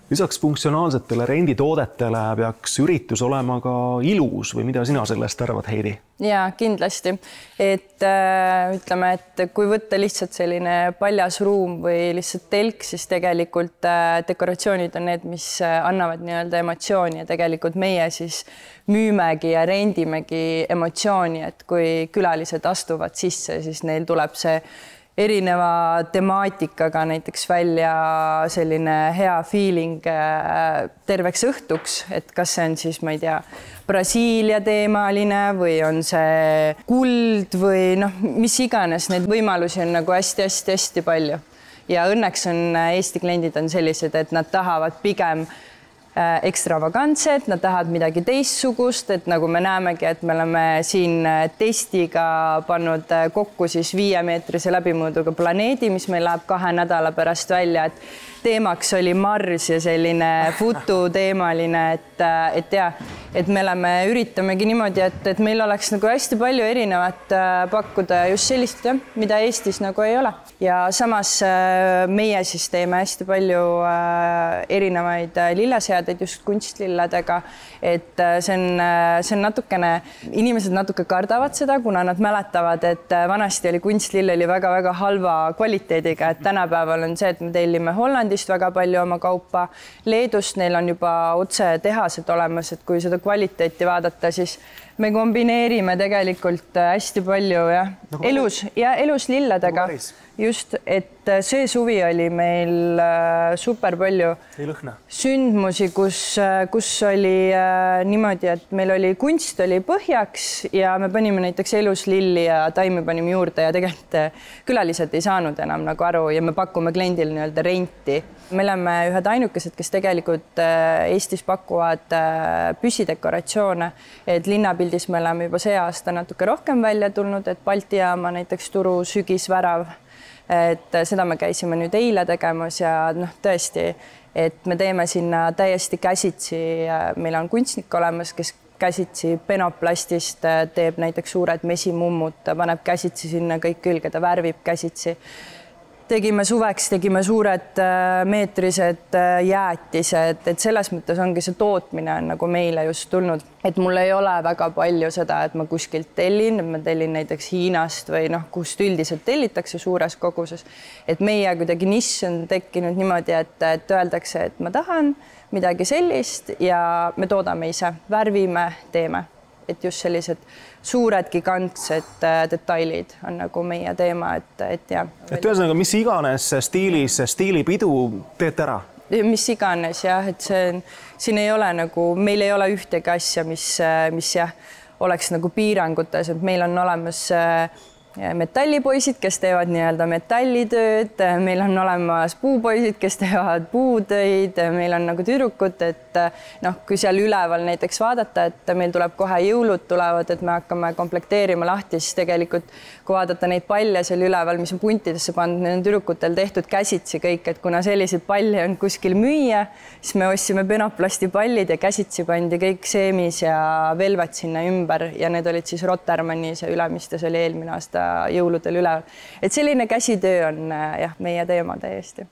Lisaks funktsionaalsetele renditoodetele peaks üritus olema ka ilus või mida sina sellest arvad, Heidi? Jaa, kindlasti. Ütleme, et kui võtta lihtsalt selline paljas ruum või lihtsalt telk, siis tegelikult dekoratsioonid on need, mis annavad nii-öelda emotsiooni ja tegelikult meie siis müümegi ja rendimegi emotsiooni, et kui külalised astuvad sisse, siis neil tuleb see erineva temaatikaga näiteks välja selline hea feeling terveks õhtuks, et kas see on siis, ma ei tea, Brasiilia teemaline või on see kuld või noh, mis iganes, neid võimalusi on nagu hästi-hästi palju. Ja õnneks on Eesti kliendid on sellised, et nad tahavad pigem ekstravagantsed, nad tahavad midagi teistsugust, et nagu me näemegi, et me oleme siin testiga pannud kokku siis 5-meetrise läbimõõduga planeedi, mis meil läheb 2 nädala pärast välja, et teemaks oli Mars ja selline fututeemaline, et me üritamegi niimoodi, et meil oleks nagu hästi palju erinevat pakkuda just sellist, mida Eestis nagu ei ole. Ja samas meie siis teeme hästi palju erinevaid lilleseadeid just kunstlilledega, et see on natukene, inimesed natuke kardavad seda, kuna nad mäletavad, et vanasti oli kunstlille oli väga-väga halva kvaliteediga, et tänapäeval on see, et me tellime Hollandist väga palju oma kaupa. Leedust neil on juba otse tehased olemas, et kui seda kvaliteeti vaadata, siis me kombineerime tegelikult hästi palju elus lilledega. Just, et see suvi oli meil super palju sündmusi, kus oli niimoodi, et meil oli kunst oli põhjaks ja me panime näiteks elus lilli ja taimi panime juurde ja tegelikult külalised ei saanud enam nagu aru ja me pakume kliendile nii-öelda renti. Me oleme ühed ainukesed, kes tegelikult Eestis pakuvad püsidekoratsioone, et linnapildis me oleme juba see aasta natuke rohkem välja tulnud, et Balti jaama näiteks turu sügisvärav, et seda me käisime nüüd eile tegemas ja tõesti, et me teeme sinna täiesti käsitsi, meil on kunstnik olemas, kes käsitsi penoplastist teeb näiteks suured mesimummud, paneb käsitsi sinna kõik külge, ta värvib käsitsi. Tegime suveks, tegime suured meetrised jäätised, et selles mõttes ongi see tootmine on nagu meile just tulnud, et mul ei ole väga palju seda, et ma kuskilt tellin, ma tellin näiteks Hiinast või kust üldiselt tellitakse suures koguses, et meie kuidagi nišš on tekkinud niimoodi, et öeldakse, et ma tahan midagi sellist ja me toodame ise, värvime, teeme, et just sellised suured gigantsed detailid on nagu meie teema, et ja. Et ühesõnaga, mis iganes stiilis, stiilipidu teete ära? Mis iganes, jah, et siin ei ole nagu, meil ei ole ühtegi asja, mis jah, oleks nagu piirangutes, et meil on olemas metallipoisid, kes teevad nii-öelda metallitööd, meil on olemas puupoisid, kes teevad puutöid, meil on nagu tüdrukud, et kui seal üleval näiteks vaadata, et meil tuleb kohe jõulud tulevad, et me hakkame komplekteerima lahti, siis tegelikult kui vaadata neid palle seal üleval, mis on puntidesse pandud, need on tüdrukutel tehtud käsitsi kõik, et kuna selliseid palli on kuskil müüa, siis me ostsime penoplasti pallid ja käsitsi pandi kõik seemis ja velvet sinna ümber ja need olid siis Rotermannis ja Ülemistes oli eelmine aasta jõuludel üleval. Et selline käsitöö on jah, meie teema täiesti.